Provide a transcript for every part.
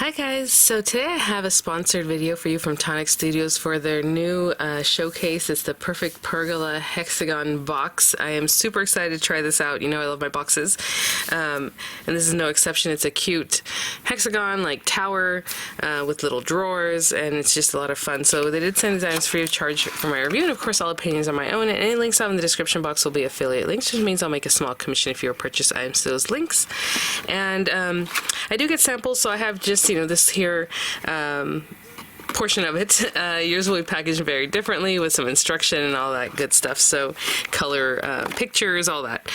Hi guys, so today I have a sponsored video for you from Tonic Studios for their new showcase. It's the Perfect Pergola Hexagon box. I am super excited to try this out. You know I love my boxes. And this is no exception. It's a cute hexagon like tower with little drawers, and it's just a lot of fun. So they did send designs free of charge for my review, and of course all opinions are my own, and any links out in the description box will be affiliate links, which means I'll make a small commission if you purchase items to those links. And I do get samples, so I have just this here portion of it. Yours will be packaged very differently with some instruction and all that good stuff. So color pictures, all that.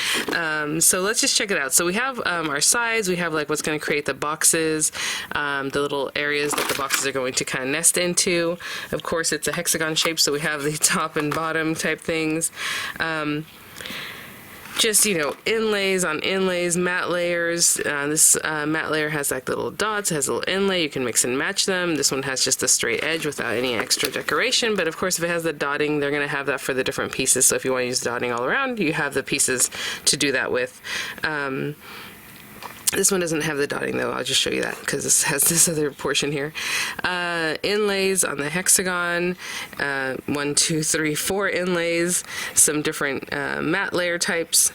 So let's just check it out. So we have our sides. We have like what's going to create the boxes, the little areas that the boxes are going to kind of nest into. Of course, it's a hexagon shape, so we have the top and bottom type things. Just, inlays on inlays, matte layers. This matte layer has like little dots, has a little inlay. You can mix and match them. This one has just a straight edge without any extra decoration. But of course, if it has the dotting, they're going to have that for the different pieces. So if you want to use dotting all around, you have the pieces to do that with. This one doesn't have the dotting though. I'll just show you that because this has this other portion here. Inlays on the hexagon, 1, 2, 3, 4 inlays, some different matte layer types.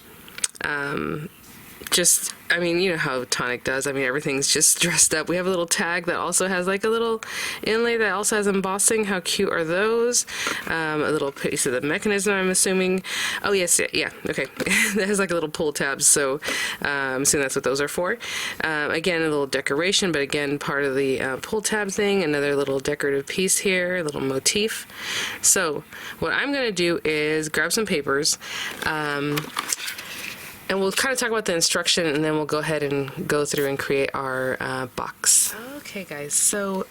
You know how Tonic does. Everything's just dressed up. We have a little tag that also has like a little inlay that also has embossing. How cute are those? A little piece of the mechanism, I'm assuming. Oh, yes, yeah, okay. That has like a little pull tab, so I'm assuming that's what those are for. Again, a little decoration, but again, part of the pull tab thing. Another little decorative piece here, a little motif. So what I'm going to do is grab some papers, and we'll kind of talk about the instruction, and then we'll go ahead and go through and create our box. Okay guys, so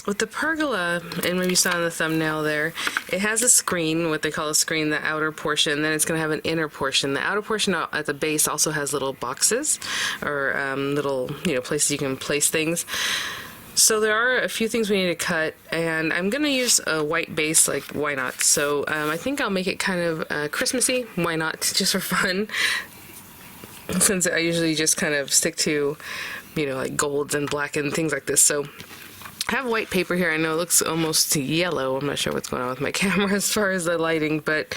with the Pergola, and maybe you saw in the thumbnail there, it has a screen, what they call a screen, the outer portion, then it's going to have an inner portion. The outer portion at the base also has little boxes, or little places you can place things. So there are a few things we need to cut, and I'm going to use a white base, like why not? So I think I'll make it kind of Christmassy, why not, just for fun, since I usually just kind of stick to, like golds and black and things like this. So I have white paper here. I know it looks almost yellow. I'm not sure what's going on with my camera as far as the lighting, but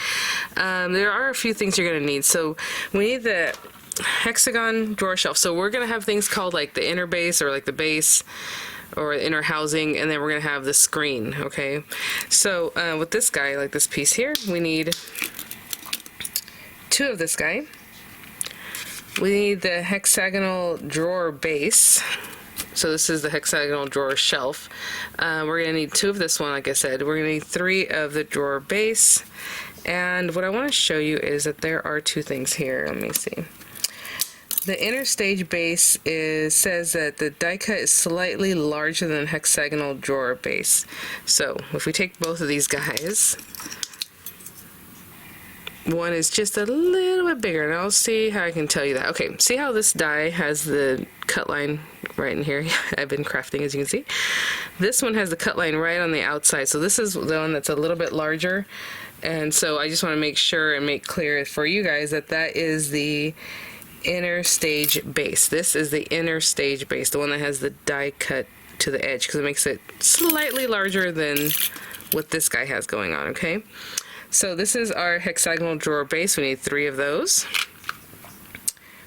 there are a few things you're going to need. So we need the hexagon drawer shelf. So we're going to have things called like the inner base, or like the base, or inner housing, and then we're going to have the screen, okay? So with this guy, like this piece here, we need 2 of this guy. We need the hexagonal drawer base. So this is the hexagonal drawer shelf. We're going to need 2 of this one, like I said. We're going to need 3 of the drawer base. And what I want to show you is that there are 2 things here. Let me see. The inner stage base says that the die cut is slightly larger than hexagonal drawer base. So if we take both of these guys, one is just a little bit bigger, and I'll see how I can tell you that. Okay, see how this die has the cut line right in here? I've been crafting, as you can see. This one has the cut line right on the outside, so this is the one that's a little bit larger. And so I just want to make sure and make clear for you guys that that is the inner stage base. This is the inner stage base, the one that has the die cut to the edge, because it makes it slightly larger than what this guy has going on, okay? So this is our hexagonal drawer base. We need 3 of those.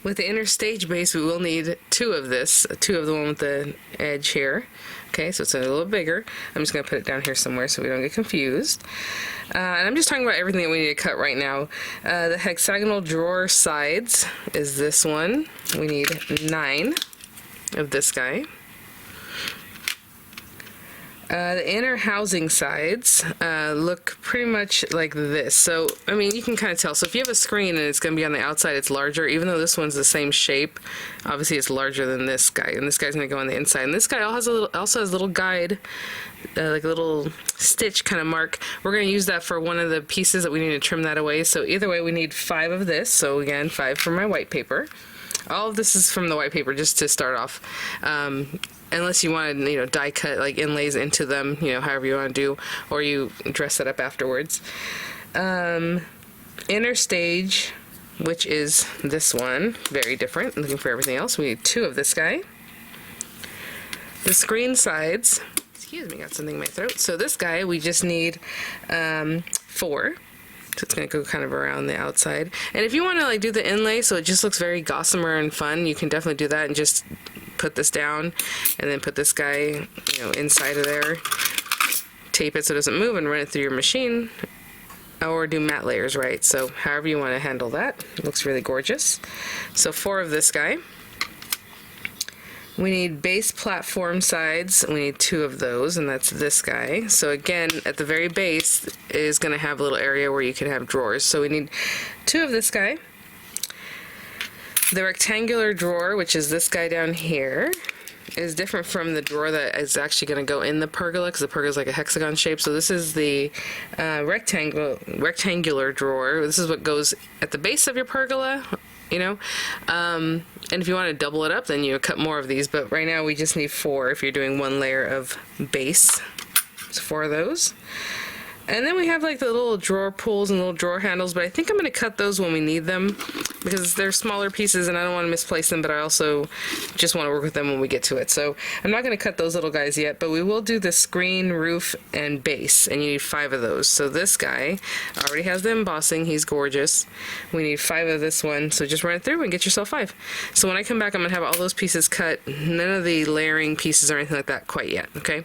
With the inner stage base, we will need 2 of this, 2 of the one with the edge here. Okay, so it's a little bigger. I'm just going to put it down here somewhere so we don't get confused. And I'm just talking about everything that we need to cut right now. The hexagonal drawer sides is this one. We need 9 of this guy. The inner housing sides look pretty much like this. So, you can kind of tell. So if you have a screen and it's going to be on the outside, it's larger. Even though this one's the same shape, obviously it's larger than this guy. And this guy's going to go on the inside. And this guy also has a little guide, like a little stitch kind of mark. We're going to use that for one of the pieces that we need to trim that away. So either way, we need 5 of this. So again, 5 for my white paper. All of this is from the white paper, just to start off. Unless you want to, die cut like inlays into them, however you want to do, or you dress it up afterwards. Inner stage, which is this one, very different. Looking for everything else. We need 2 of this guy. the screen sides, excuse me, got something in my throat. So this guy, we just need 4. So it's going to go kind of around the outside. And if you want to like do the inlay so it just looks very gossamer and fun, you can definitely do that and just put this down and then put this guy, you know, inside of there. Tape it so it doesn't move and run it through your machine. Or do matte layers, right? So however you want to handle that. It looks really gorgeous. So 4 of this guy. We need base platform sides. We need 2 of those, and that's this guy. So again, at the very base is going to have a little area where you can have drawers. So we need 2 of this guy. The rectangular drawer, which is this guy down here, is different from the drawer that is actually going to go in the pergola, because the pergola is like a hexagon shape. So this is the rectangular drawer. This is what goes at the base of your pergola, you know. And if you want to double it up, then you cut more of these, but right now we just need 4 if you're doing 1 layer of base. So 4 of those. And then we have like the little drawer pulls and little drawer handles, but I think I'm going to cut those when we need them because they're smaller pieces and I don't want to misplace them, but I also just want to work with them when we get to it. So I'm not going to cut those little guys yet, but we will do the screen, roof, and base, and you need 5 of those. So this guy already has the embossing. He's gorgeous. We need 5 of this one, so just run it through and get yourself 5. So when I come back, I'm going to have all those pieces cut, none of the layering pieces or anything like that quite yet, okay?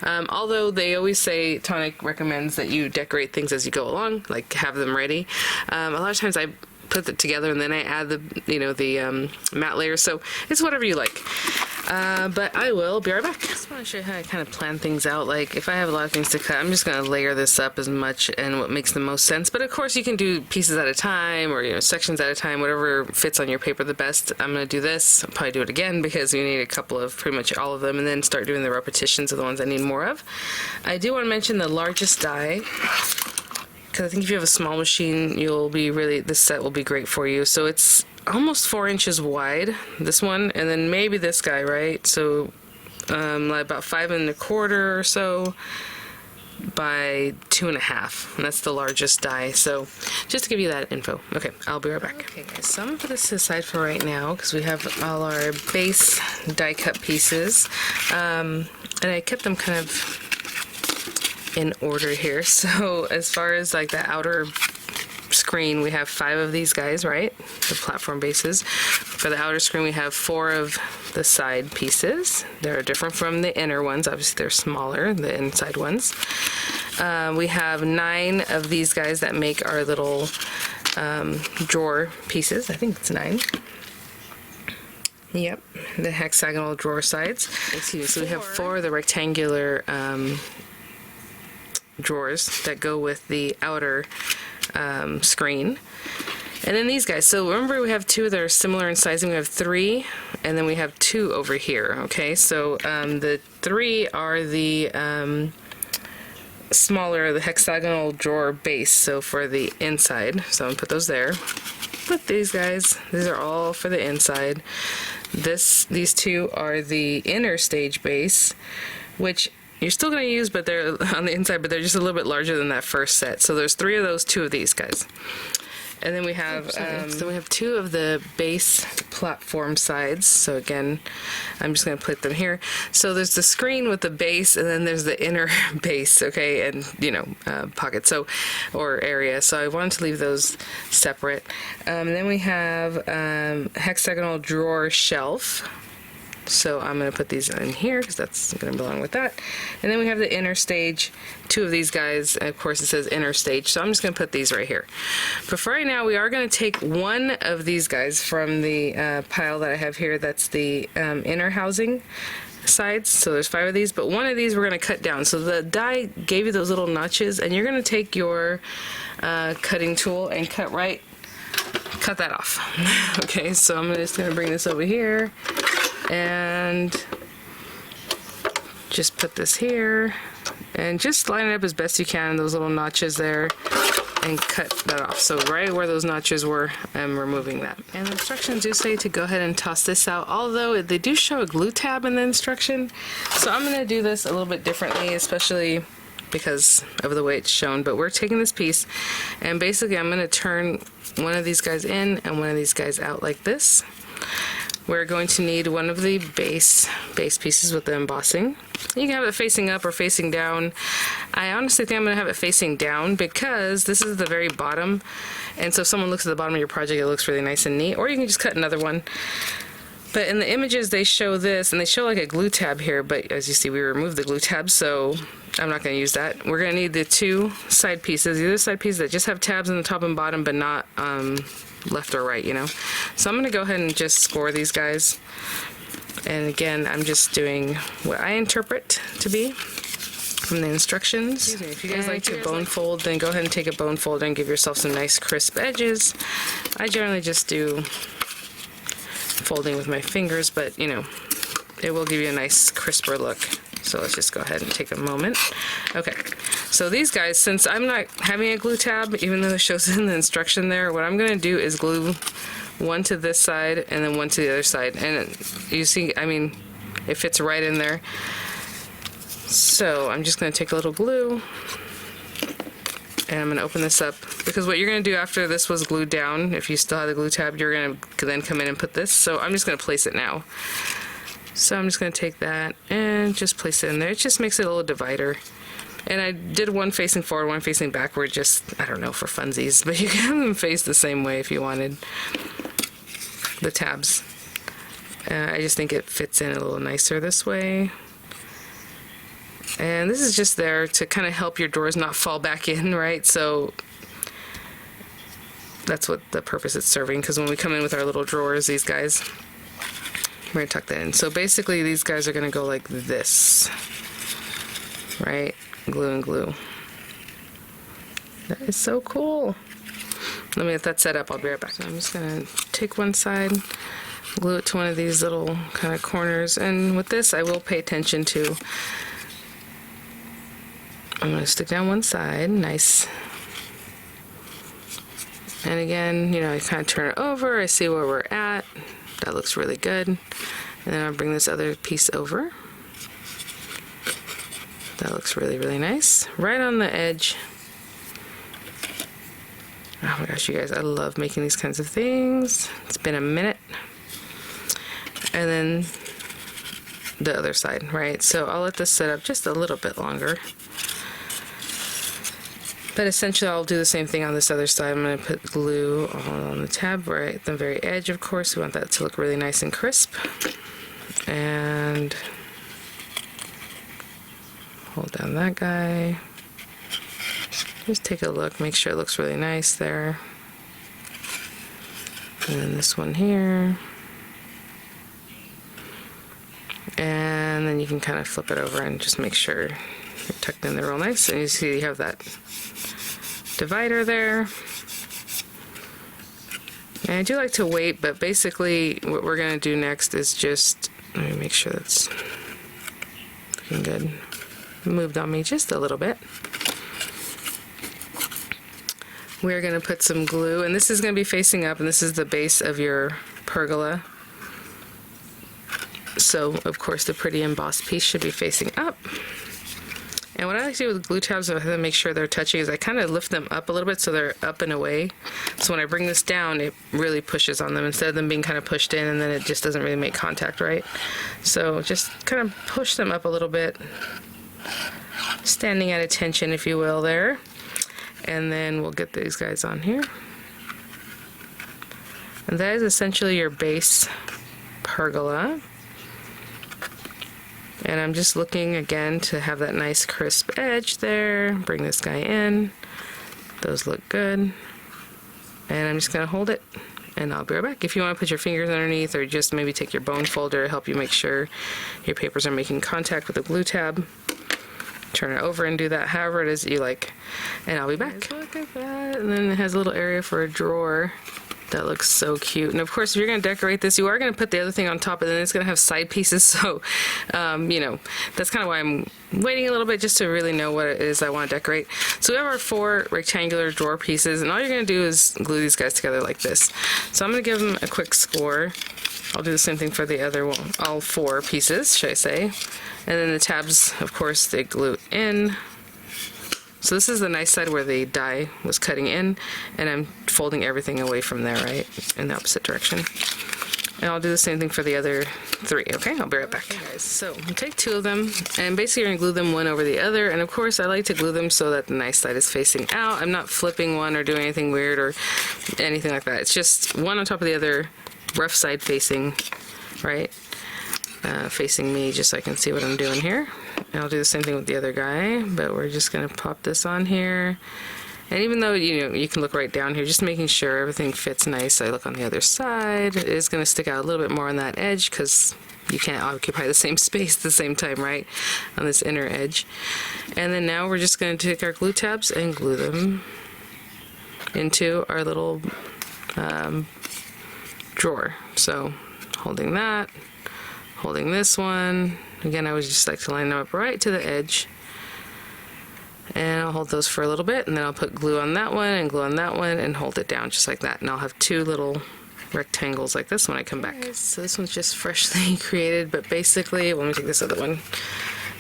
Although they always say, Tonic recommends that you decorate things as you go along, like have them ready. A lot of times I put it together and then I add the, you know, the matte layers, so it's whatever you like. But I will be right back. I just want to show you how I kind of plan things out. Like if I have a lot of things to cut, I'm just going to layer this up as much and what makes the most sense. But of course you can do pieces at a time, or, you know, sections at a time, whatever fits on your paper the best. I'm going to do this. I'll probably do it again because you need a couple of pretty much all of them, and then start doing the repetitions of the ones I need more of. I do want to mention the largest die, because I think if you have a small machine, you'll be really, this set will be great for you. So it's almost 4 inches wide, this one, and then maybe this guy, right? So like about 5 1/4 or so by 2 1/2, and that's the largest die. So just to give you that info. Okay, I'll be right back. Okay guys, so I'm gonna put this aside for right now because we have all our base die cut pieces, and I kept them kind of in order here. So as far as like the outer screen, we have 5 of these guys, right? The platform bases. For the outer screen, we have 4 of the side pieces. They're different from the inner ones. Obviously, they're smaller, the inside ones. We have 9 of these guys that make our little drawer pieces. I think it's 9. Yep, the hexagonal drawer sides. Excuse me. So we have 4 of the rectangular drawers that go with the outer screen. And then these guys, so remember we have 2 that are similar in sizing. We have 3, and then we have 2 over here, okay? So the 3 are the smaller, the hexagonal drawer base, so for the inside. So I'm gonna put those there. But these guys, these are all for the inside. These 2 are the inner stage base, which you're still going to use, but they're on the inside, but they're just a little bit larger than that first set. So there's 3 of those, 2 of these guys. And then we have, so we have 2 of the base platform sides. So again, I'm just going to put them here. So there's the screen with the base, and then there's the inner base, okay, and, you know, pocket, so, or area. So I wanted to leave those separate. And then we have hexagonal drawer shelf. So I'm going to put these in here because that's going to belong with that. And then we have the inner stage, 2 of these guys, and of course it says inner stage, so I'm just going to put these right here. But for right now, we are going to take 1 of these guys from the pile that I have here. That's the inner housing sides. So there's 5 of these, but 1 of these we're going to cut down. So the die gave you those little notches, and you're going to take your cutting tool and cut that off. Okay, so I'm just going to bring this over here and just put this here and just line it up as best you can, those little notches there, and cut that off. So right where those notches were, I'm removing that. And the instructions do say to go ahead and toss this out, although they do show a glue tab in the instruction. So I'm going to do this a little bit differently, especially because of the way it's shown. But we're taking this piece, and basically I'm going to turn one of these guys in and one of these guys out like this. we're going to need one of the base pieces with the embossing. You can have it facing up or facing down. I honestly think I'm going to have it facing down because this is the very bottom, and so if someone looks at the bottom of your project, it looks really nice and neat. Or you can just cut another one. But in the images they show this, and they show like a glue tab here, but as you see we removed the glue tab, so I'm not going to use that. We're going to need the two side pieces, the other side pieces that just have tabs on the top and bottom but not left or right, you know. So I'm going to go ahead and just score these guys. And again, I'm just doing what I interpret to be from the instructions. Excuse me, if you guys like to bone fold, then go ahead and take a bone folder and give yourself some nice crisp edges. I generally just do folding with my fingers, but you know, it will give you a nice crisper look. So let's just go ahead and take a moment. Okay, so these guys, since I'm not having a glue tab, even though it shows in the instruction there, what I'm going to do is glue one to this side and then one to the other side. And you see, I mean, it fits right in there. So I'm just going to take a little glue and I'm going to open this up, because what you're going to do after this was glued down, if you still have the glue tab, you're going to then come in and put this. So I'm just going to place it now. So I'm just going to take that and just place it in there. It just makes it a little divider. And I did one facing forward, one facing backward, just, I don't know, for funsies. But you can have them face the same way if you wanted, the tabs. I just think it fits in a little nicer this way. And this is just there to kind of help your drawers not fall back in, right? So that's what the purpose it's serving, because when we come in with our little drawers, these guys, we're going to tuck that in. So basically these guys are going to go like this, right? Glue and glue. That is so cool. Let me get that set up. I'll be right back. So I'm just going to take one side, glue it to one of these little kind of corners. And with this, I will pay attention to, I'm going to stick down one side, nice. And again, you know, I kind of turn it over. I see where we're at. That looks really good. And then I'll bring this other piece over. That looks really, really nice. Right on the edge. Oh my gosh, you guys, I love making these kinds of things. It's been a minute. And then the other side, right? So I'll let this set up just a little bit longer. But essentially I'll do the same thing on this other side. I'm going to put glue on the tab right at the very edge, of course. We want that to look really nice and crisp. And hold down that guy. Just take a look, make sure it looks really nice there. And then this one here. And then you can kind of flip it over and just make sure you're tucked in there real nice. And you see you have that divider there. And I do like to wait, but basically what we're going to do next is just, let me make sure that's looking good. Moved on me just a little bit. We're going to put some glue, and this is going to be facing up, and this is the base of your pergola. So of course the pretty embossed piece should be facing up. And what I like to do with glue tabs, I have to make sure they're touching, is I kind of lift them up a little bit so they're up and away. So when I bring this down, it really pushes on them instead of them being kind of pushed in, and then it just doesn't really make contact, right? So just kind of push them up a little bit, standing at attention, if you will, there. And then we'll get these guys on here. And that is essentially your base pergola. And I'm just looking again to have that nice crisp edge there. Bring this guy in. Those look good. And I'm just going to hold it, and I'll be right back. If you want to put your fingers underneath, or just maybe take your bone folder to help you make sure your papers are making contact with the glue tab, turn it over and do that however it is that you like. And I'll be back. Look at that. And then it has a little area for a drawer. That looks so cute. And of course, if you're going to decorate this, you are going to put the other thing on top, and then it's going to have side pieces. So, you know, that's kind of why I'm waiting a little bit, just to really know what it is I want to decorate. So we have our 4 rectangular drawer pieces, and all you're going to do is glue these guys together like this. So I'm going to give them a quick score. I'll do the same thing for the other one, all 4 pieces, should I say. And then the tabs, of course, they glue in. So this is the nice side where the die was cutting in, and I'm folding everything away from there, right, in the opposite direction. And I'll do the same thing for the other 3, okay? I'll be right back. Okay, guys, so we'll take 2 of them, and basically you're gonna glue them one over the other, and of course I like to glue them so that the nice side is facing out. I'm not flipping one or doing anything weird or anything like that. It's just one on top of the other, rough side facing, right? Facing me, just so I can see what I'm doing here. And I'll do the same thing with the other guy, but we're just gonna pop this on here. And even though, you know, you can look right down here, just making sure everything fits nice. I look on the other side. It is going to stick out a little bit more on that edge because you can't occupy the same space at the same time, right? On this inner edge. And then now we're just going to take our glue tabs and glue them into our little drawer. So holding that, holding this one. Again, I would just like to line them up right to the edge. And I'll hold those for a little bit, and then I'll put glue on that one and glue on that one and hold it down just like that. And I'll have 2 little rectangles like this when I come back. So this one's just freshly created, but basically, let me take this other one.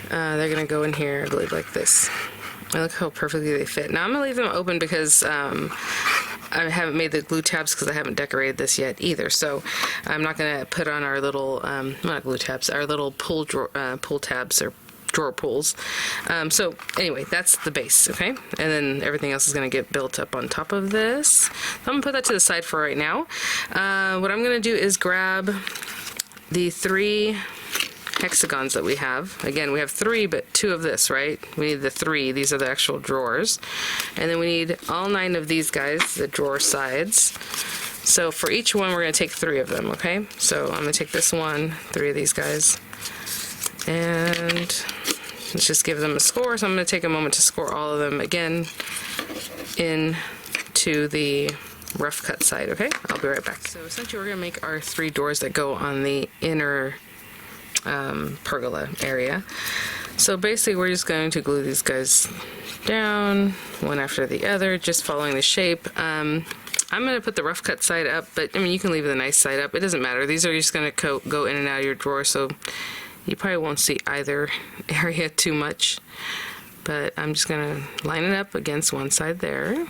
They're gonna go in here, I believe, like this. And look how perfectly they fit. Now I'm gonna leave them open because I haven't made the glue tabs because I haven't decorated this yet either. So I'm not gonna put on our little, not glue tabs, our little pull tabs or drawer pulls. So anyway, that's the base, okay? And then everything else is going to get built up on top of this. So I'm going to put that to the side for right now. What I'm going to do is grab the 3 hexagons that we have. Again, we have 3, but 2 of this, right? We need the 3. These are the actual drawers. And then we need all 9 of these guys, the drawer sides. So for each one, we're going to take 3 of them, okay? So I'm going to take this one, 3 of these guys, and let's just give them a score. So I'm going to take a moment to score all of them again into the rough cut side, okay? I'll be right back. So essentially we're going to make our 3 doors that go on the inner pergola area. So basically we're just going to glue these guys down one after the other, just following the shape. I'm going to put the rough cut side up, but I mean you can leave the nice side up. It doesn't matter. These are just going to go in and out of your drawer, so you probably won't see either area too much, but I'm just going to line it up against one side there.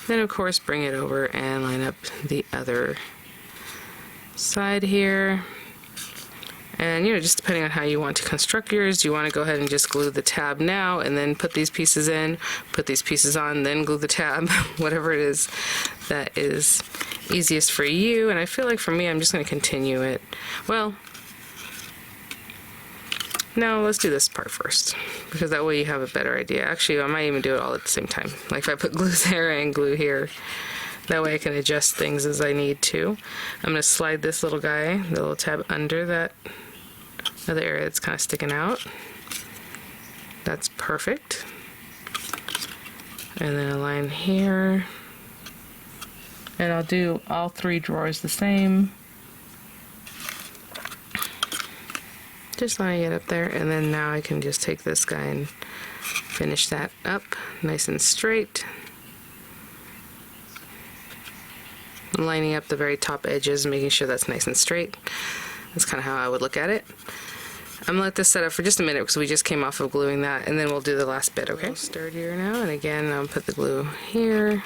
Then of course bring it over and line up the other side here. And you know, just depending on how you want to construct yours, do you want to go ahead and just glue the tab now and then put these pieces in, put these pieces on, then glue the tab, whatever it is that is easiest for you. And I feel like for me, I'm just going to continue it. Well, no, let's do this part first, because that way you have a better idea. Actually, I might even do it all at the same time. Like if I put glue there and glue here, that way I can adjust things as I need to. I'm going to slide this little guy, the little tab, under that other area that's kind of sticking out. That's perfect. And then a line here. And I'll do all 3 drawers the same. Just lining it up there, and then now I can just take this guy and finish that up nice and straight. I'm lining up the very top edges, making sure that's nice and straight. That's kind of how I would look at it. I'm gonna let this set up for just a minute because we just came off of gluing that, and then we'll do the last bit, okay? Sturdier now, and again, I'll put the glue here.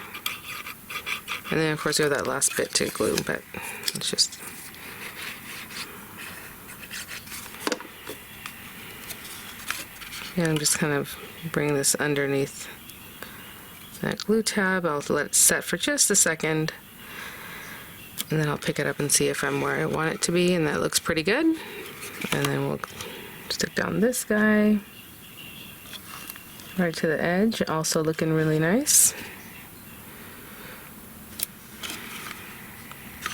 And then of course we have that last bit to glue, but it's just... And I'm just kind of bringing this underneath that glue tab. I'll let it set for just a second, and then I'll pick it up and see if I'm where I want it to be, and that looks pretty good. And then we'll stick down this guy right to the edge, also looking really nice.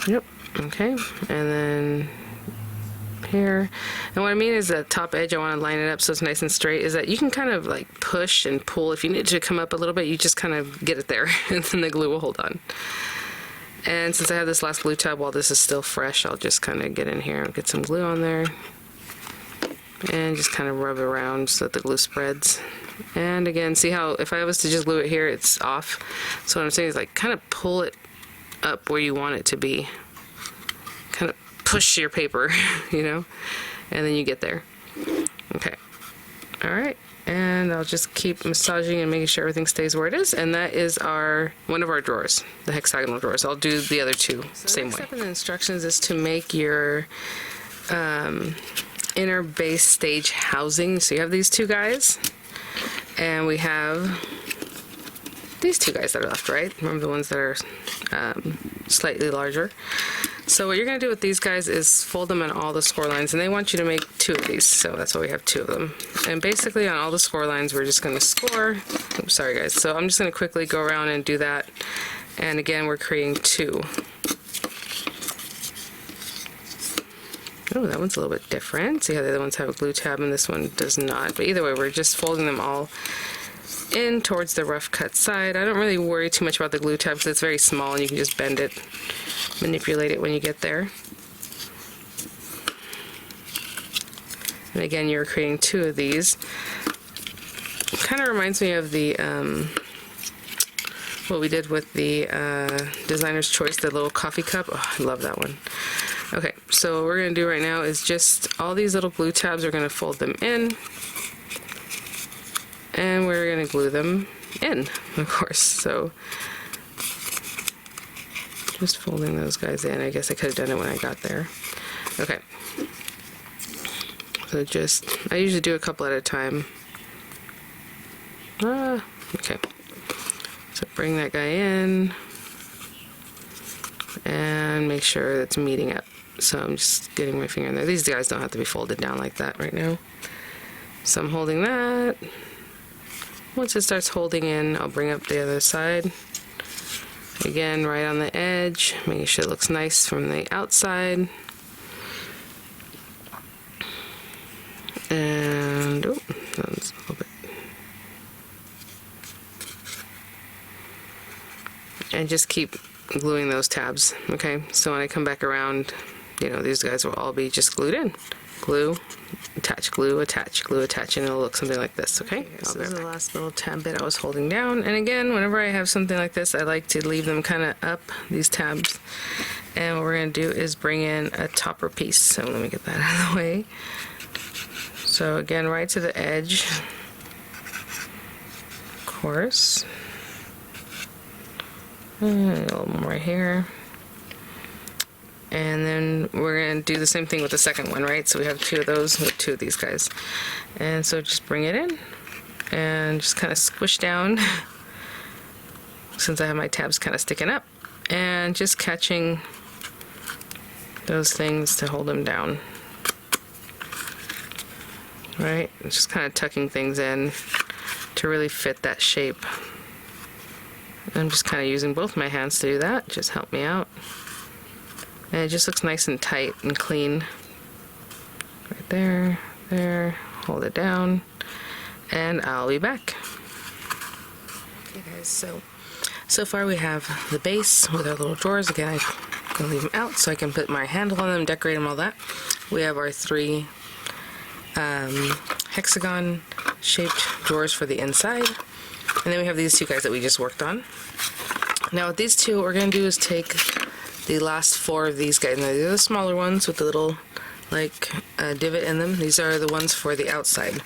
Yep, okay, and then here. And what I mean is that top edge, I want to line it up so it's nice and straight, is that you can kind of like push and pull. If you need it to come up a little bit, you just kind of get it there and then the glue will hold on. And since I have this last glue tab while this is still fresh, I'll just kind of get in here and get some glue on there and just kind of rub it around so that the glue spreads. And again, see how if I was to just glue it here, it's off. So what I'm saying is like kind of pull it up where you want it to be. Kind of push your paper, you know, and then you get there. Okay. All right. And I'll just keep massaging and making sure everything stays where it is. And that is one of our drawers, the hexagonal drawers. I'll do the other two same way. Next step in the instructions is to make your inner base stage housing. So you have these two guys, and we have these two guys that are left, right? Remember the ones that are slightly larger. So what you're going to do with these guys is fold them on all the score lines, and they want you to make 2 of these, so that's why we have 2 of them. And basically on all the score lines we're just going to score. Oops, sorry guys. So I'm just going to quickly go around and do that, and again we're creating 2. Oh, that one's a little bit different. See how the other ones have a glue tab and this one does not. But either way, we're just folding them all in towards the rough cut side. I don't really worry too much about the glue tab because it's very small and you can just bend it, manipulate it when you get there. And again, you're creating 2 of these. It kind of reminds me of the what we did with the designer's choice, the little coffee cup. Oh, I love that one. Okay, so what we're going to do right now is just all these little glue tabs, we're going to fold them in, and we're going to glue them in, of course. So just folding those guys in. I guess I could have done it when I got there. Okay, so I usually do a couple at a time. Okay, so bring that guy in and make sure that's meeting up. So I'm just getting my finger in there. These guys don't have to be folded down like that right now. So I'm holding that. Once it starts holding in, I'll bring up the other side. Again, right on the edge, making sure it looks nice from the outside. And, oh, that was a little bit. And just keep gluing those tabs, okay? So when I come back around, you know, these guys will all be just glued in. Glue, attach, glue, attach, glue, attach, and it'll look something like this, okay? So this is the last little tab bit I was holding down. And again, whenever I have something like this, I like to leave them kind of up, these tabs. And what we're going to do is bring in a topper piece. So let me get that out of the way. So again, right to the edge, of course. A little more here. And then we're going to do the same thing with the second one, right? So we have 2 of those with 2 of these guys. And so just bring it in and just kind of squish down since I have my tabs kind of sticking up, and just catching those things to hold them down. Right? And just kind of tucking things in to really fit that shape. I'm just kind of using both my hands to do that. Just help me out. And it just looks nice and tight and clean. Right there, there, hold it down, and I'll be back. Okay guys, so far we have the base with our little drawers. Again, I'm gonna leave them out so I can put my handle on them, decorate them, all that. We have our 3 hexagon shaped drawers for the inside. And then we have these 2 guys that we just worked on. Now with these 2, what we're going to do is take the last 4 of these guys. Now these are the smaller ones with the little like divot in them. These are the ones for the outside.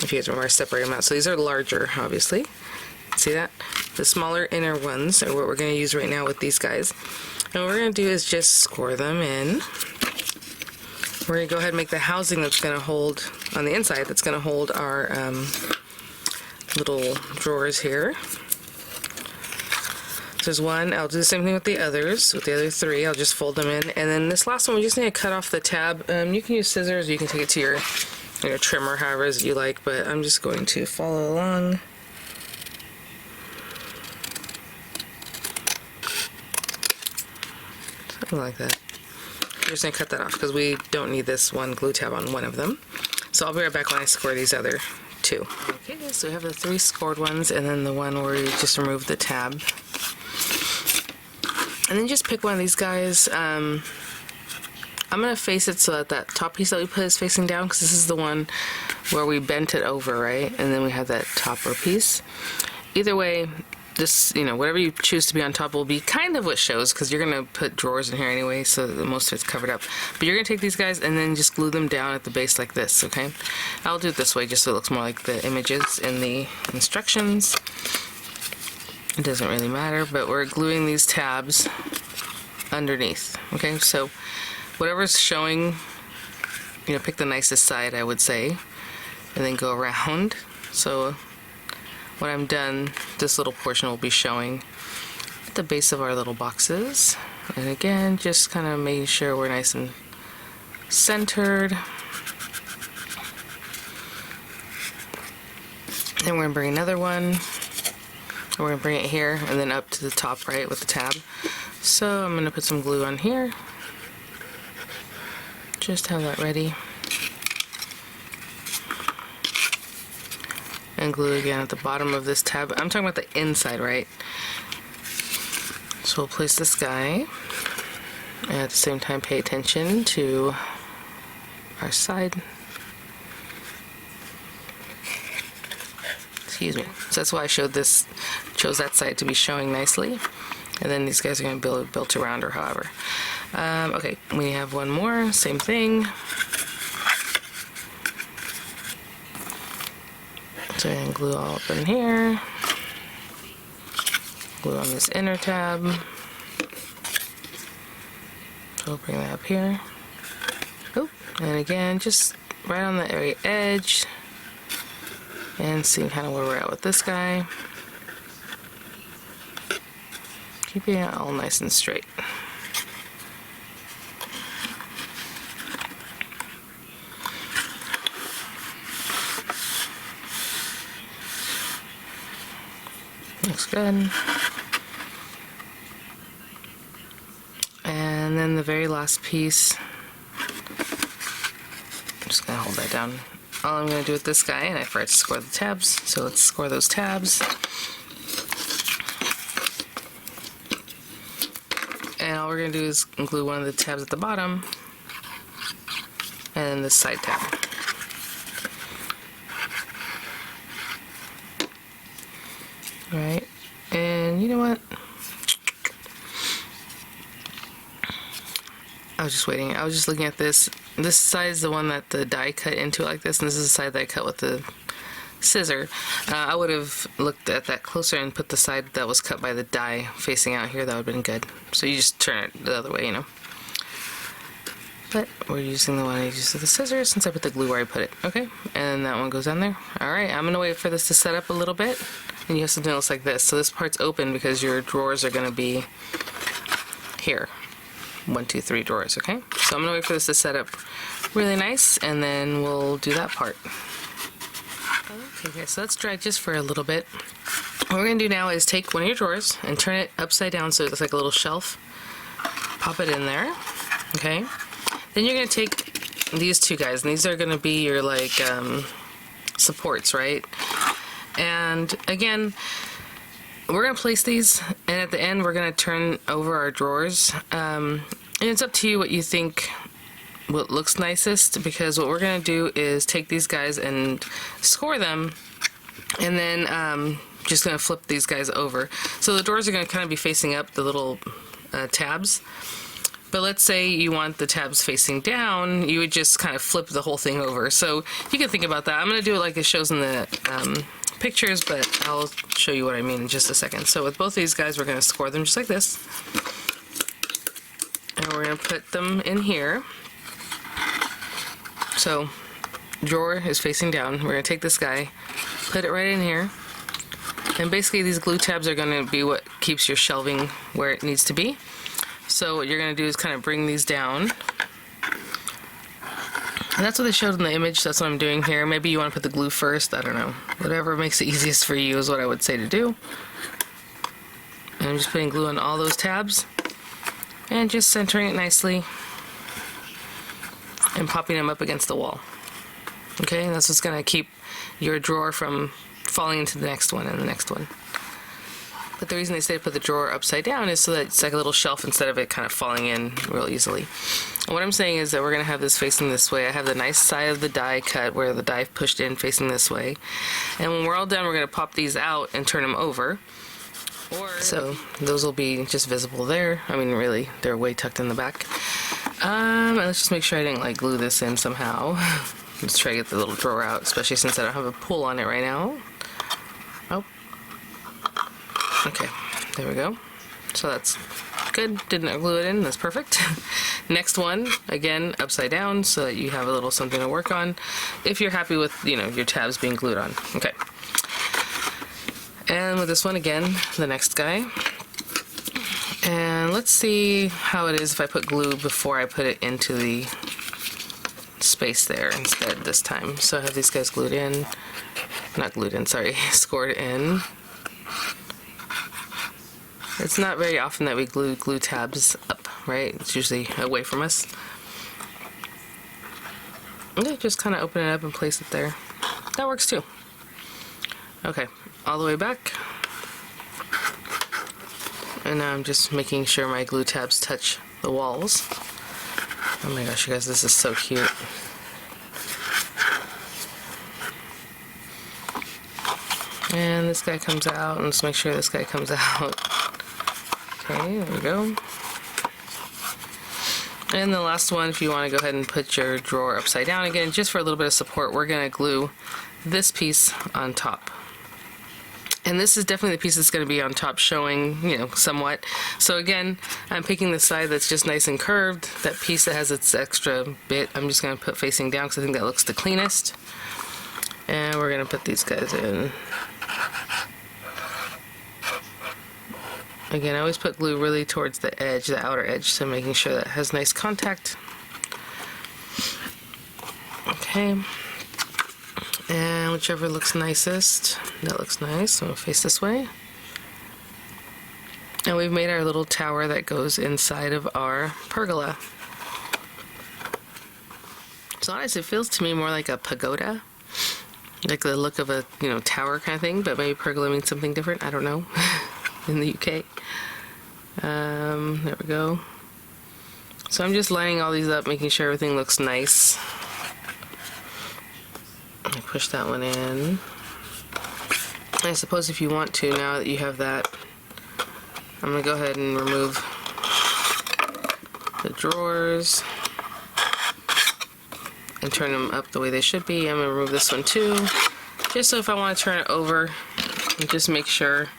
If you guys remember, I separated them out. So these are larger, obviously. See that? The smaller inner ones are what we're going to use right now with these guys. And what we're going to do is just score them in. We're going to go ahead and make the housing that's going to hold on the inside, that's going to hold our little drawers here. So there's one. I'll do the same thing with the others. With the other 3, I'll just fold them in. And then this last one, we just need to cut off the tab. You can use scissors, or you can take it to your trimmer, however as you like, but I'm just going to follow along. Something like that. I'm just going to cut that off because we don't need this one glue tab on one of them. So I'll be right back when I score these other 2. Okay, so we have the 3 scored ones, and then the one where you just remove the tab. And then just pick one of these guys. I'm going to face it so that top piece that we put is facing down, because this is the one where we bent it over, right? And then we have that topper piece. Either way, this, you know, whatever you choose to be on top will be kind of what shows, because you're going to put drawers in here anyway, so that most of it's covered up. But you're going to take these guys and then just glue them down at the base like this, okay? I'll do it this way just so it looks more like the images in the instructions. It doesn't really matter, but we're gluing these tabs underneath, okay? So whatever's showing, you know, pick the nicest side, I would say, and then go around. So when I'm done, this little portion will be showing at the base of our little boxes. And again, just kind of making sure we're nice and centered. And we're going to bring another one. We're going to bring it here and then up to the top right with the tab. So I'm going to put some glue on here. Just have that ready. And glue again at the bottom of this tab. I'm talking about the inside, right? So we'll place this guy. And at the same time pay attention to our side. Excuse me. So that's why I chose that side to be showing nicely. And then these guys are going to be built around or however. Okay, we have one more, same thing. So I'm going to glue all up in here. Glue on this inner tab. So we'll bring that up here. Oh, and again, just right on the very edge. And seeing kind of where we're at with this guy. Keeping it all nice and straight. Looks good. And then the very last piece, I'm just going to hold that down. All I'm going to do with this guy, and I forgot to score the tabs, so let's score those tabs. And all we're going to do is glue one of the tabs at the bottom, and then this side tab. Alright, and you know what? I was just waiting. I was just looking at this. This side is the one that the die cut into like this, and this is the side that I cut with the scissor. I would have looked at that closer and put the side that was cut by the die facing out here. That would have been good. So you just turn it the other way, you know. But we're using the one I used with the scissors since I put the glue where I put it. Okay, and that one goes on there. Alright, I'm going to wait for this to set up a little bit. And you have something else like this. So this part's open because your drawers are going to be here. 1, 2, 3 drawers, okay? So I'm going to wait for this to set up really nice, and then we'll do that part. Okay, so let's dry just for a little bit. What we're going to do now is take one of your drawers and turn it upside down so it looks like a little shelf. Pop it in there, okay? Then you're going to take these two guys, and these are going to be your, like, supports, right? And, again, we're going to place these, and at the end we're going to turn over our drawers. And it's up to you what you think what looks nicest, because what we're going to do is take these guys and score them, and then just going to flip these guys over. So the drawers are going to kind of be facing up, the little tabs. But let's say you want the tabs facing down, you would just kind of flip the whole thing over. So you can think about that. I'm going to do it like it shows in the pictures, but I'll show you what I mean in just a second. So with both these guys, we're going to score them just like this. And we're going to put them in here. So drawer is facing down. We're going to take this guy, put it right in here. And basically these glue tabs are going to be what keeps your shelving where it needs to be. So what you're going to do is kind of bring these down. And that's what they showed in the image. That's what I'm doing here. Maybe you want to put the glue first. I don't know. Whatever makes it easiest for you is what I would say to do. And I'm just putting glue on all those tabs. And just centering it nicely. And popping them up against the wall. Okay, and that's what's going to keep your drawer from falling into the next one and the next one. But the reason they say to put the drawer upside down is so that it's like a little shelf instead of it kind of falling in real easily. And what I'm saying is that we're going to have this facing this way. I have the nice side of the die cut where the die pushed in facing this way. And when we're all done, we're going to pop these out and turn them over. So those will be just visible there. I mean, really, they're way tucked in the back. Let's just make sure I didn't like glue this in somehow. Let's try to get the little drawer out, especially since I don't have a pull on it right now. Oh. Okay, there we go. So that's good. Didn't glue it in. That's perfect. Next one, again, upside down so that you have a little something to work on if you're happy with, you know, your tabs being glued on. Okay. And with this one, again, the next guy. And let's see how it is if I put glue before I put it into the space there instead this time. So I have these guys glued in. Not glued in, sorry. Scored in. It's not very often that we glue tabs up, right? It's usually away from us. Okay, just kind of open it up and place it there. That works too. Okay, all the way back. And now I'm just making sure my glue tabs touch the walls. Oh my gosh, you guys, this is so cute. And this guy comes out, and let's make sure this guy comes out. Okay, there we go. And the last one, if you want to go ahead and put your drawer upside down again, just for a little bit of support, we're going to glue this piece on top. And this is definitely the piece that's going to be on top, showing, you know, somewhat. So again, I'm picking the side that's just nice and curved. That piece that has its extra bit, I'm just going to put facing down because I think that looks the cleanest. And we're going to put these guys in. Again, I always put glue really towards the edge, the outer edge, so making sure that it has nice contact. Okay. And whichever looks nicest, that looks nice, so we'll face this way. And we've made our little tower that goes inside of our pergola. So honestly, it feels to me more like a pagoda. Like the look of a, you know, tower kind of thing, but maybe pergola means something different, I don't know. In the UK. There we go. So I'm just lining all these up, making sure everything looks nice. I push that one in. I suppose if you want to, now that you have that, I'm going to go ahead and remove the drawers and turn them up the way they should be. I'm going to remove this one too, just so if I want to turn it over, and just make sure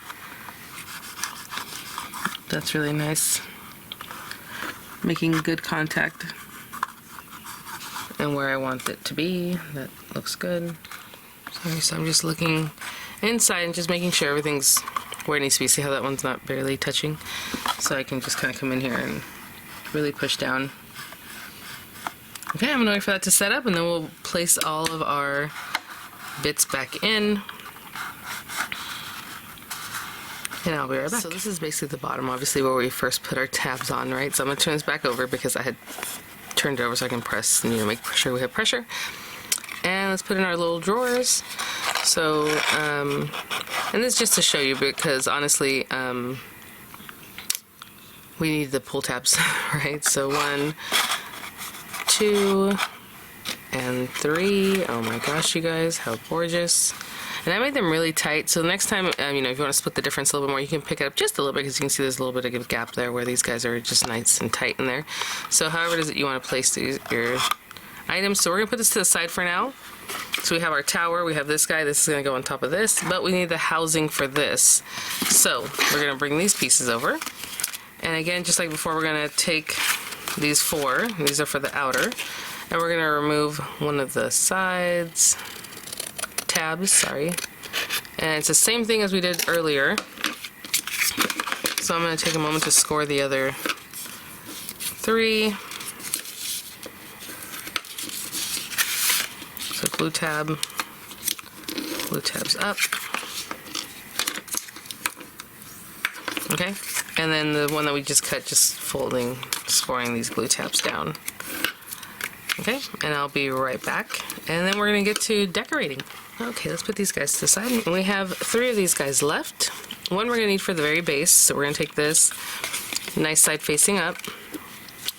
that's really nice. Making good contact and where I want it to be. That looks good. So I'm just looking inside and just making sure everything's where it needs to be. See how that one's not barely touching? So I can just kind of come in here and really push down. Okay, I'm gonna wait for that to set up, and then we'll place all of our bits back in. And I'll be right back. So this is basically the bottom, obviously, where we first put our tabs on, right? So I'm going to turn this back over because I had turned it over so I can press and, you know, make sure we have pressure. And let's put in our little drawers. So, and this is just to show you because, honestly, we need the pull tabs, right? So 1, 2, and 3. Oh my gosh, you guys, how gorgeous. And I made them really tight, so the next time, you know, if you want to split the difference a little bit more, you can pick it up just a little bit, because you can see there's a little bit of a gap there where these guys are just nice and tight in there. So however it is that you want to place your items. So we're going to put this to the side for now. So we have our tower, we have this guy, this is going to go on top of this, but we need the housing for this. So we're going to bring these pieces over. And again, just like before, we're going to take these 4, these are for the outer, and we're going to remove one of the sides. Tabs, sorry. And it's the same thing as we did earlier. So I'm going to take a moment to score the other 3. So glue tabs up. Okay, and then the one that we just cut, just folding, scoring these glue tabs down. Okay, and I'll be right back. And then we're going to get to decorating. Okay, let's put these guys to the side. And we have 3 of these guys left. One we're going to need for the very base, so we're going to take this nice side facing up,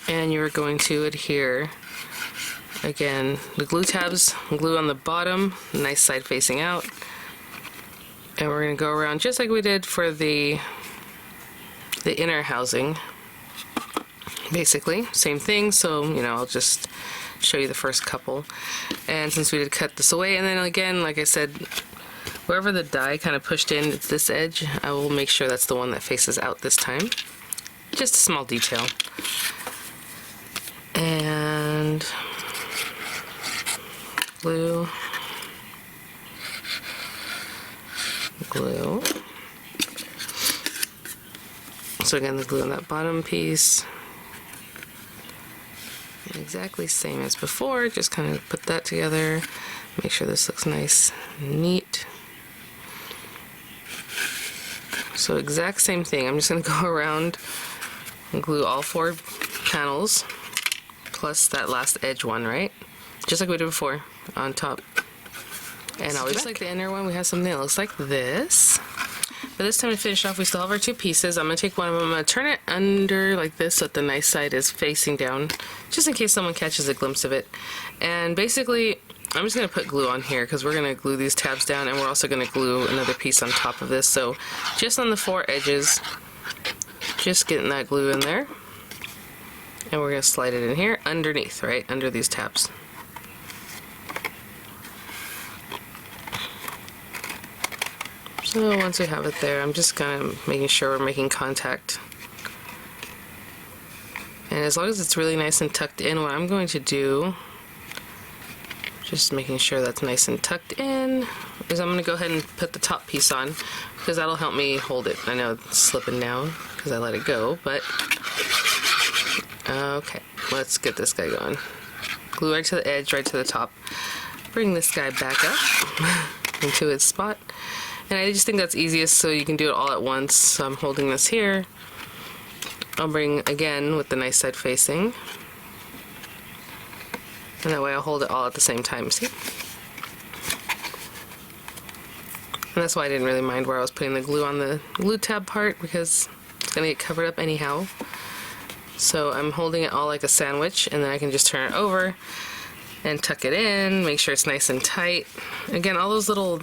and you're going to adhere, again, the glue tabs, glue on the bottom, nice side facing out, and we're going to go around just like we did for the the inner housing. Basically, same thing, so, you know, I'll just show you the first couple. And since we did cut this away, and then again, like I said, wherever the die kind of pushed in, it's this edge, I will make sure that's the one that faces out this time. Just a small detail. And glue. Glue. So again, the glue on that bottom piece. Exactly same as before, just kind of put that together, make sure this looks nice and neat. So exact same thing, I'm just going to go around and glue all 4 panels, plus that last edge one, right? Just like we did before, on top. And I'll be back. Like the inner one, we have something that looks like this. But this time to finish off, we still have our 2 pieces. I'm going to take one of them, I'm going to turn it under like this so that the nice side is facing down, just in case someone catches a glimpse of it. And basically, I'm just going to put glue on here because we're going to glue these tabs down, and we're also going to glue another piece on top of this. So just on the 4 edges, just getting that glue in there. And we're going to slide it in here underneath, right, under these tabs. So once we have it there, I'm just kind of making sure we're making contact. And as long as it's really nice and tucked in, what I'm going to do, just making sure that's nice and tucked in, is I'm going to go ahead and put the top piece on, because that'll help me hold it. I know it's slipping down because I let it go, but okay, let's get this guy going. Glue right to the edge, right to the top. Bring this guy back up into its spot. And I just think that's easiest so you can do it all at once. So I'm holding this here. I'll bring again with the nice side facing. And that way I'll hold it all at the same time, see? And that's why I didn't really mind where I was putting the glue on the glue tab part, because it's going to get covered up anyhow. So I'm holding it all like a sandwich, and then I can just turn it over and tuck it in, make sure it's nice and tight. Again, all those little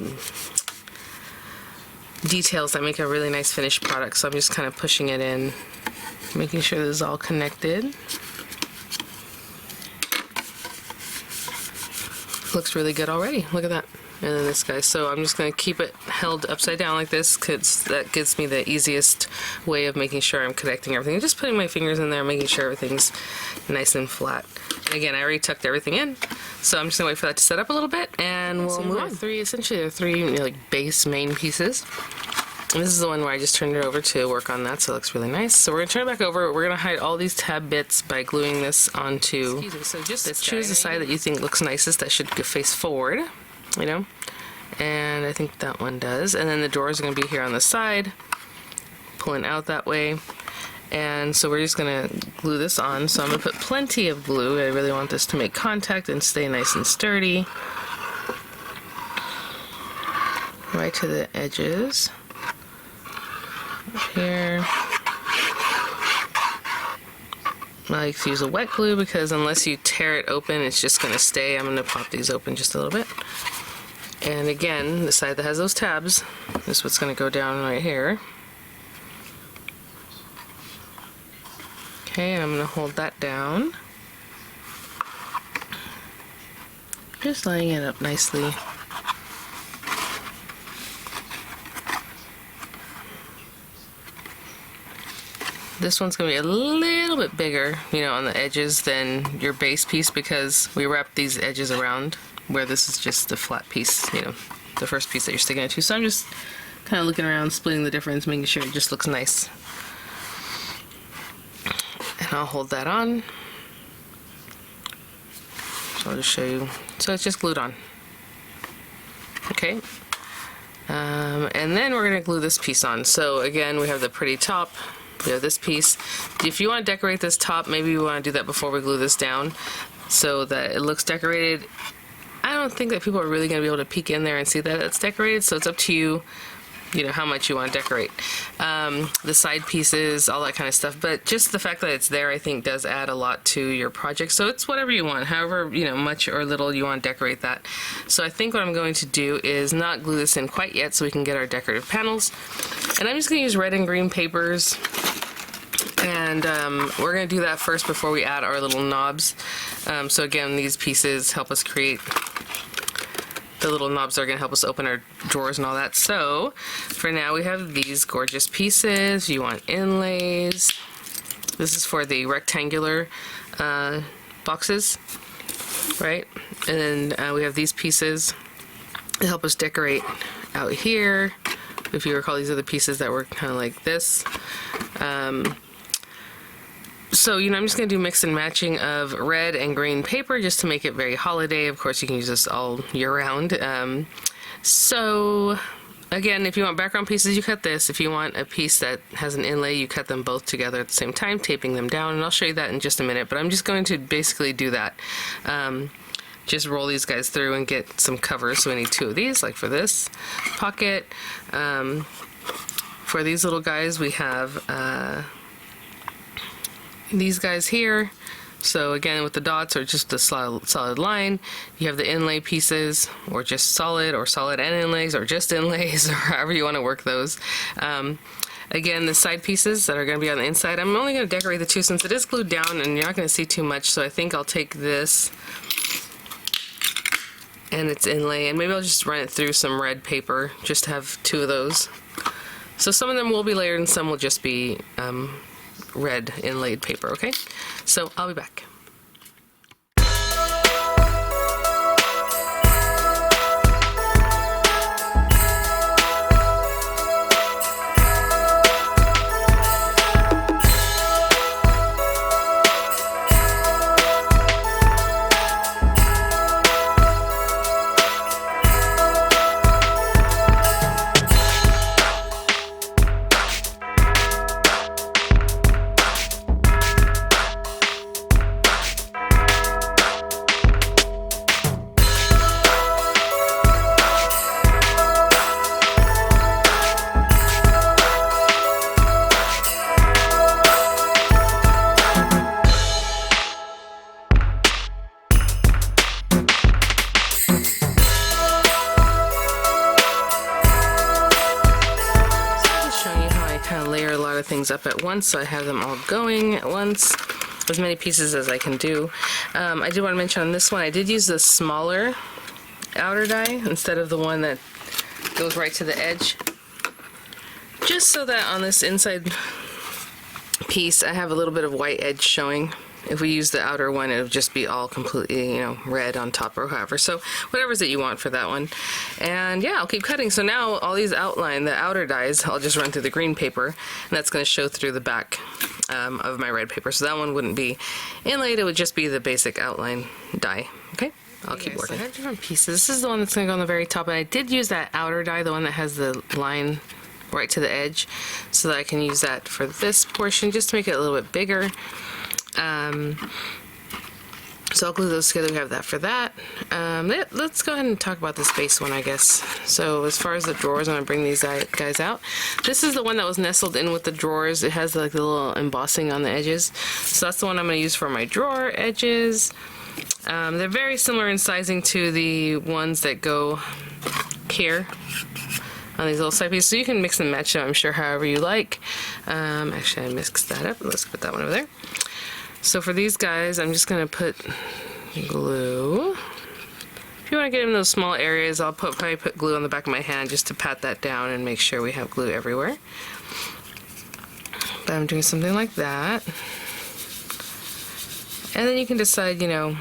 details that make a really nice finished product, so I'm just kind of pushing it in, making sure this is all connected. Looks really good already, look at that. And then this guy, so I'm just going to keep it held upside down like this, because that gives me the easiest way of making sure I'm connecting everything. Just putting my fingers in there, making sure everything's nice and flat. And again, I already tucked everything in, so I'm just going to wait for that to set up a little bit, and we'll move on. Essentially, there are 3 like base main pieces. And this is the one where I just turned it over to work on that, so it looks really nice. So we're going to turn it back over. We're going to hide all these tab bits by gluing this onto so just choose the side that you think looks nicest, that should face forward, you know, and I think that one does. And then the drawers are going to be here on the side, pulling out that way. And so we're just going to glue this on. So I'm going to put plenty of glue. I really want this to make contact and stay nice and sturdy. Right to the edges. Up here. I like to use a wet glue because unless you tear it open, it's just going to stay. I'm going to pop these open just a little bit. And again, the side that has those tabs is what's going to go down right here. Okay, and I'm going to hold that down. Just laying it up nicely. This one's going to be a little bit bigger, you know, on the edges than your base piece, because we wrapped these edges around, where this is just the flat piece, you know, the first piece that you're sticking it to. So I'm just kind of looking around, splitting the difference, making sure it just looks nice. And I'll hold that on. So I'll just show you. So it's just glued on. Okay. And then we're going to glue this piece on. So again, we have the pretty top. We have this piece. If you want to decorate this top, maybe you want to do that before we glue this down so that it looks decorated. I don't think that people are really going to be able to peek in there and see that it's decorated, so it's up to you, you know, how much you want to decorate. The side pieces, all that kind of stuff, but just the fact that it's there, I think, does add a lot to your project. So it's whatever you want, however, you know, much or little you want to decorate that. So I think what I'm going to do is not glue this in quite yet so we can get our decorative panels. And I'm just going to use red and green papers And we're going to do that first before we add our little knobs. So again, these pieces help us create the little knobs that are going to help us open our drawers and all that. So for now we have these gorgeous pieces. You want inlays. This is for the rectangular boxes, right? And then we have these pieces that help us decorate out here. If you recall, these are the pieces that were kind of like this. So, you know, I'm just going to do mix and matching of red and green paper just to make it very holiday. Of course, you can use this all year round. So, again, if you want background pieces, you cut this. If you want a piece that has an inlay, you cut them both together at the same time, taping them down. And I'll show you that in just a minute. But I'm just going to basically do that. Just roll these guys through and get some covers. So we need 2 of these, like for this pocket. For these little guys, we have these guys here. So again, with the dots or just the solid line, you have the inlay pieces, or just solid, or solid and inlays, or just inlays, or however you want to work those. Again, the side pieces that are going to be on the inside, I'm only going to decorate the 2 since it is glued down and you're not going to see too much. So I think I'll take this and its inlay, and maybe I'll just run it through some red paper just to have 2 of those. So some of them will be layered and some will just be red inlaid paper, okay? So I'll be back. Things up at once, so I have them all going at once, as many pieces as I can do. I did want to mention on this one, I did use the smaller outer die instead of the one that goes right to the edge, just so that on this inside piece I have a little bit of white edge showing. If we use the outer one, it would just be all completely, you know, red on top or however. So whatever's that you want for that one. And yeah, I'll keep cutting. So now all these outline, the outer dies, I'll just run through the green paper, and that's going to show through the back of my red paper. So that one wouldn't be inlaid, it would just be the basic outline die. Okay, I'll keep working. So I have different pieces. This is the one that's going to go on the very top, and I did use that outer die, the one that has the line right to the edge, so that I can use that for this portion, just to make it a little bit bigger. So I'll glue those together. We have that for that. Let's go ahead and talk about this base one, I guess. So as far as the drawers, I'm going to bring these guys out. This is the one that was nestled in with the drawers. It has like the little embossing on the edges. So that's the one I'm going to use for my drawer edges. They're very similar in sizing to the ones that go here on these little side pieces. So you can mix and match them, I'm sure, however you like. Actually, I mixed that up. Let's put that one over there. So for these guys, I'm just going to put glue. If you want to get in those small areas, I'll probably put glue on the back of my hand just to pat that down and make sure we have glue everywhere. But I'm doing something like that. And then you can decide, you know,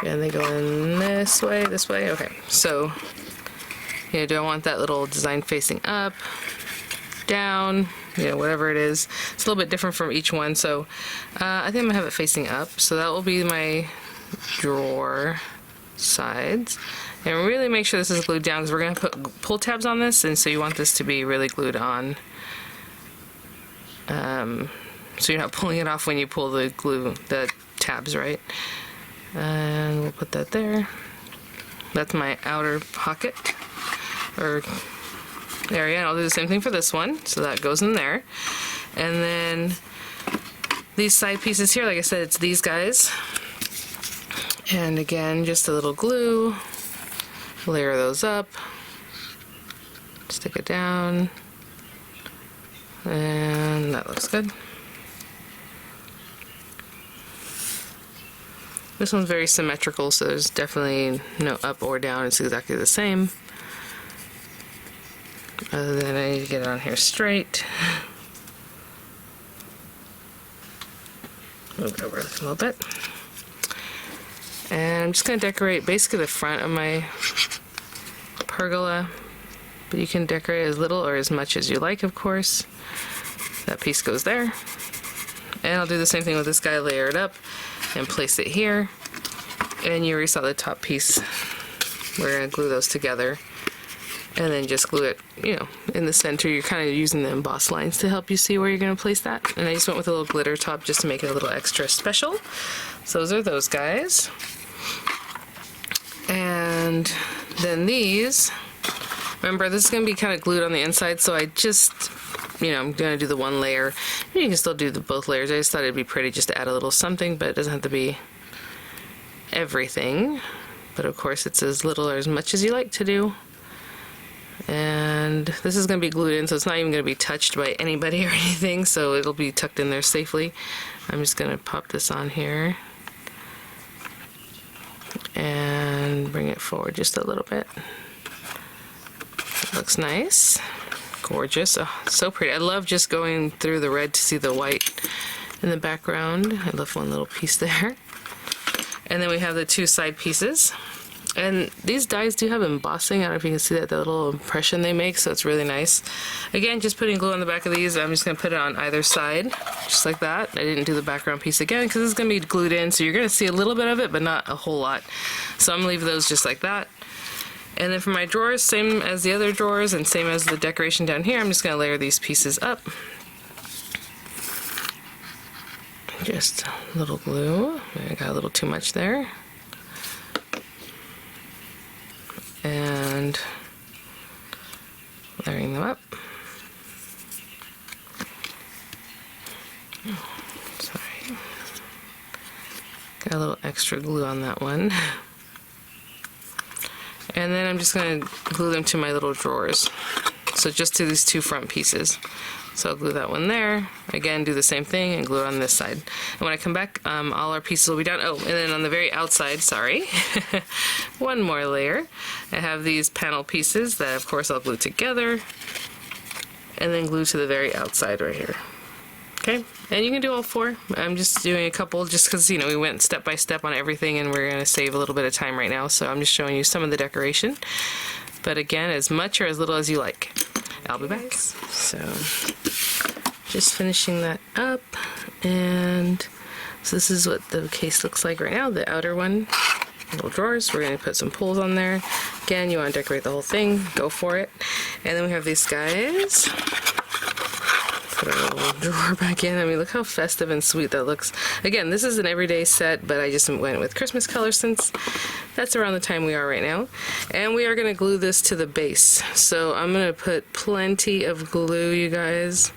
and they go in this way, okay. So, you know, do I want that little design facing up, down, you know, whatever it is. It's a little bit different from each one, so I think I'm gonna have it facing up. So that will be my drawer sides. And really make sure this is glued down, because we're gonna put pull tabs on this, and so you want this to be really glued on. So you're not pulling it off when you pull the tabs, right? And we'll put that there. That's my outer pocket, or area, and I'll do the same thing for this one, so that goes in there. And then these side pieces here, like I said, it's these guys, and again, just a little glue, layer those up, stick it down, and And that looks good. This one's very symmetrical, so there's definitely no up or down. It's exactly the same. Other than I need to get it on here straight. Move it over a little bit. And I'm just going to decorate basically the front of my pergola. But you can decorate as little or as much as you like, of course. That piece goes there. And I'll do the same thing with this guy, layer it up and place it here. And you already saw the top piece. We're going to glue those together. And then just glue it, you know, in the center. You're kind of using the emboss lines to help you see where you're going to place that. And I just went with a little glitter top just to make it a little extra special. So those are those guys. And then these, remember this is going to be kind of glued on the inside, so I just, you know, I'm going to do the one layer. You can still do both layers. I just thought it'd be pretty just to add a little something, but it doesn't have to be everything. But of course it's as little or as much as you like to do. And this is going to be glued in, so it's not even going to be touched by anybody or anything, so it'll be tucked in there safely. I'm just going to pop this on here and bring it forward just a little bit. It looks nice. Gorgeous. Oh, so pretty. I love just going through the red to see the white in the background. I left one little piece there. And then we have the two side pieces. And these dies do have embossing. I don't know if you can see that, the little impression they make, so it's really nice. Again, just putting glue on the back of these. I'm just going to put it on either side, just like that. I didn't do the background piece again because it's going to be glued in, so you're going to see a little bit of it, but not a whole lot. So I'm going to leave those just like that. And then for my drawers, same as the other drawers and same as the decoration down here, I'm just going to layer these pieces up. Just a little glue. I got a little too much there. And layering them up. Sorry. Got a little extra glue on that one. And then I'm just going to glue them to my little drawers. So just to these two front pieces. So I'll glue that one there. Again, do the same thing and glue it on this side. And when I come back, all our pieces will be done. Oh, and then on the very outside, sorry, one more layer. I have these panel pieces that, of course, I'll glue together. And then glue to the very outside right here. Okay, and you can do all four. I'm just doing a couple just because, you know, we went step by step on everything and we're going to save a little bit of time right now. So I'm just showing you some of the decoration. But again, as much or as little as you like. I'll be back. So just finishing that up, and so this is what the case looks like right now, the outer one. Little drawers. We're going to put some pulls on there. Again, you want to decorate the whole thing, go for it. And then we have these guys. Put our little drawer back in. I mean, look how festive and sweet that looks. Again, this is an everyday set, but I just went with Christmas colors since that's around the time we are right now. And we are going to glue this to the base. So I'm going to put plenty of glue, you guys,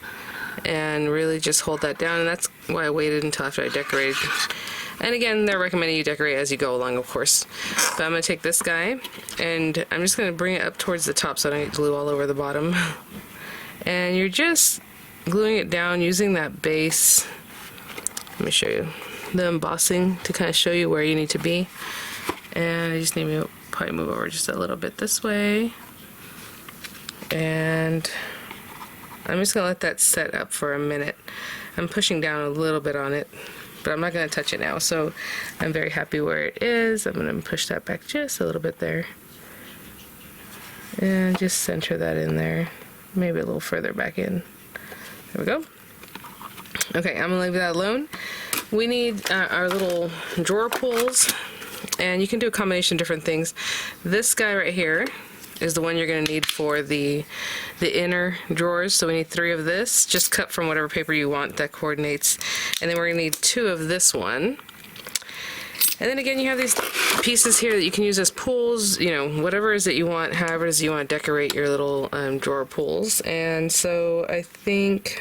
and really just hold that down. And that's why I waited until after I decorated. And again, they're recommending you decorate as you go along, of course. But I'm going to take this guy, and I'm just going to bring it up towards the top so I don't get glue all over the bottom. And you're just gluing it down using that base. Let me show you the embossing to kind of show you where you need to be. And I just need to probably move over just a little bit this way. And I'm just going to let that set up for a minute. I'm pushing down a little bit on it, but I'm not going to touch it now. So I'm very happy where it is. I'm going to push that back just a little bit there. And just center that in there. Maybe a little further back in. There we go. Okay, I'm gonna leave that alone. We need our little drawer pulls, and you can do a combination of different things. This guy right here is the one you're gonna need for the inner drawers. So we need 3 of this. Just cut from whatever paper you want that coordinates. And then we're gonna need 2 of this one. And then again, you have these pieces here that you can use as pulls, you know, whatever it is that you want, however it is you want to decorate your little drawer pulls. And so I think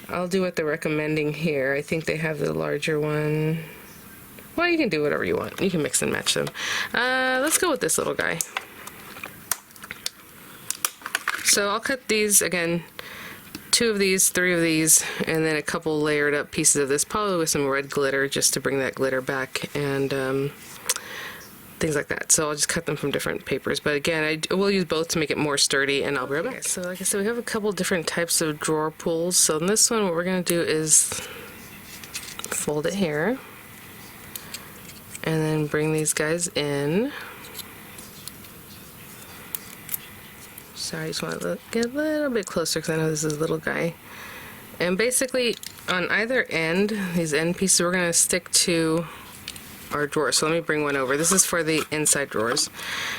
I'll do what they're recommending here. I think they have the larger one. Well, you can do whatever you want. You can mix and match them. Let's go with this little guy. So I'll cut these, again, 2 of these, 3 of these, and then a couple layered up pieces of this, probably with some red glitter just to bring that glitter back, and things like that. So I'll just cut them from different papers, but again, I will use both to make it more sturdy, and I'll be right back. So like I said, we have a couple different types of drawer pulls. So in this one, what we're going to do is fold it here and then bring these guys in. Sorry, I just want to get a little bit closer because I know this is a little guy. And basically on either end, these end pieces, we're going to stick to our drawer. So let me bring one over. This is for the inside drawers.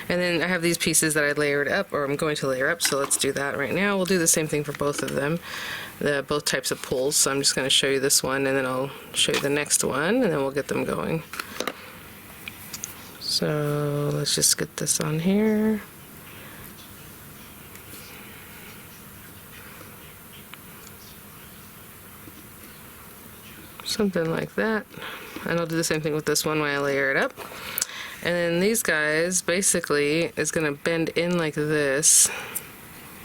And then I have these pieces that I layered up, or I'm going to layer up, so let's do that right now. We'll do the same thing for both of them, both types of pulls. So I'm just going to show you this one, and then I'll show you the next one, and then we'll get them going. So let's just get this on here. Something like that. And I'll do the same thing with this one when I layer it up. And then these guys basically is going to bend in like this.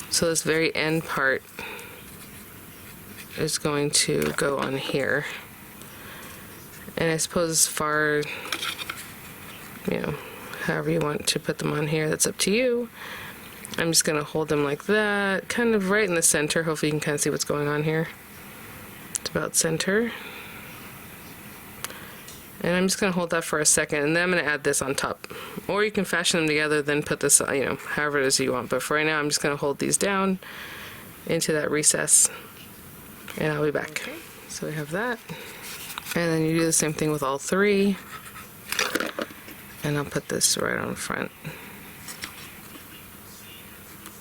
So this very end part is going to go on here. And I suppose as far, you know, however you want to put them on here, that's up to you. I'm just going to hold them like that, kind of right in the center. Hopefully you can kind of see what's going on here. It's about center. And I'm just going to hold that for a second, and then I'm going to add this on top. Or you can fashion them together, then put this, you know, however it is you want. But for right now, I'm just going to hold these down into that recess, and I'll be back. Okay. So we have that. And then you do the same thing with all 3. And I'll put this right on front.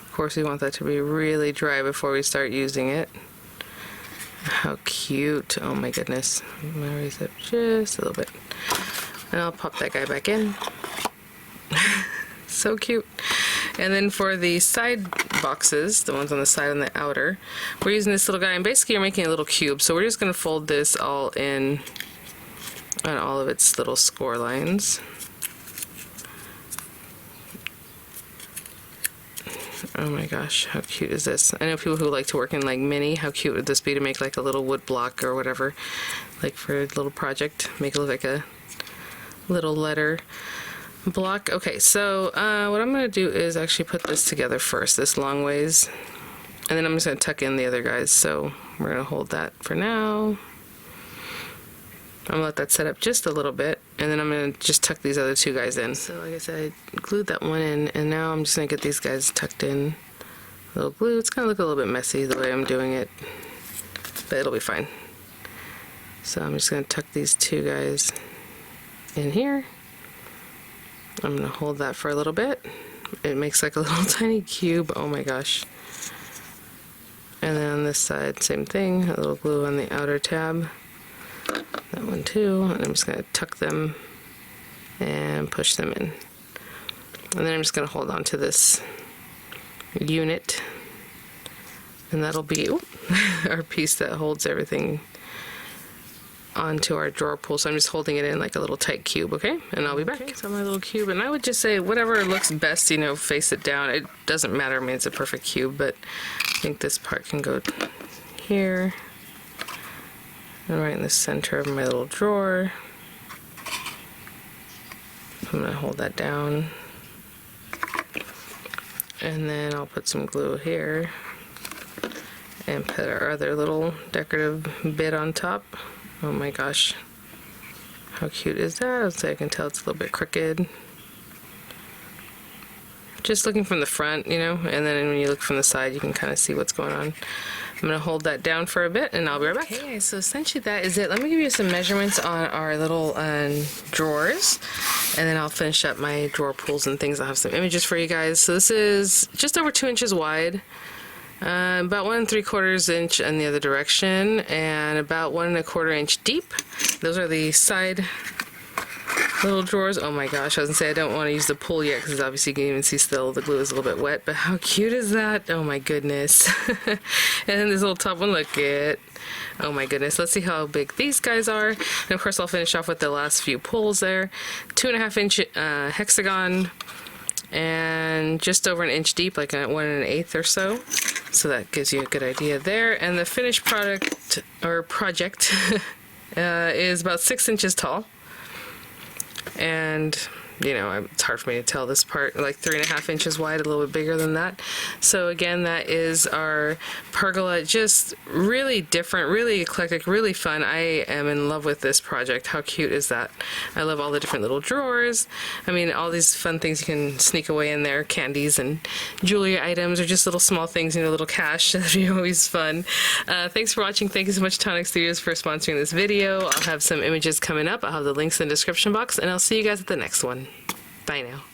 Of course, we want that to be really dry before we start using it. How cute. Oh my goodness. I'm gonna raise up just a little bit. And I'll pop that guy back in. So cute. And then for the side boxes, the ones on the side and the outer, we're using this little guy, and basically you're making a little cube. So we're just gonna fold this all in on all of its little score lines. Oh my gosh, how cute is this? I know people who like to work in like mini. How cute would this be to make like a little wood block or whatever, like for a little project, make it look like a little letter block. Okay, so what I'm going to do is actually put this together first, this long ways, and then I'm just going to tuck in the other guys. So we're going to hold that for now. I'm gonna let that set up just a little bit, and then I'm gonna just tuck these other 2 guys in. So like I said, I glued that one in, and now I'm just gonna get these guys tucked in. A little glue. It's gonna look a little bit messy the way I'm doing it, but it'll be fine. So I'm just gonna tuck these 2 guys in here. I'm gonna hold that for a little bit. It makes like a little tiny cube. Oh my gosh. And then on this side, same thing. A little glue on the outer tab. That one too, and I'm just going to tuck them and push them in. And then I'm just going to hold on to this unit, and that'll be our piece that holds everything onto our drawer pull. So I'm just holding it in like a little tight cube, okay? And I'll be back. Okay, so my little cube, and I would just say whatever looks best, you know, face it down. It doesn't matter. I mean, it's a perfect cube, but I think this part can go here. And right in the center of my little drawer. I'm going to hold that down. And then I'll put some glue here and put our other little decorative bit on top. Oh my gosh. How cute is that? So I can tell it's a little bit crooked. Just looking from the front, you know, and then when you look from the side, you can kind of see what's going on. I'm going to hold that down for a bit, and I'll be right back. Okay, so essentially that is it. Let me give you some measurements on our little drawers, and then I'll finish up my drawer pulls and things. I'll have some images for you guys. So this is just over 2 inches wide, about 1 3/4 inch in the other direction, and about 1 1/4 inch deep. Those are the side little drawers. Oh my gosh, I was gonna say I don't want to use the pull yet because obviously you can even see still the glue is a little bit wet, but how cute is that? Oh my goodness. And then this little top one, look at, oh my goodness. Let's see how big these guys are. And of course I'll finish off with the last few pulls there. 2.5 inch hexagon, and just over 1 inch deep, like 1 1/8 or so. So that gives you a good idea there. And the finished product, or project, is about 6 inches tall. And, you know, it's hard for me to tell this part, like 3.5 inches wide, a little bit bigger than that. So again, that is our pergola. Just really different, really eclectic, really fun. I am in love with this project. How cute is that? I love all the different little drawers. I mean, all these fun things you can sneak away in there, candies and jewelry items, or just little small things, you know, little cash. That'd be always fun. Thanks for watching. Thank you so much, Tonic Studios, for sponsoring this video. I'll have some images coming up. I'll have the links in the description box, and I'll see you guys at the next one. Bye now.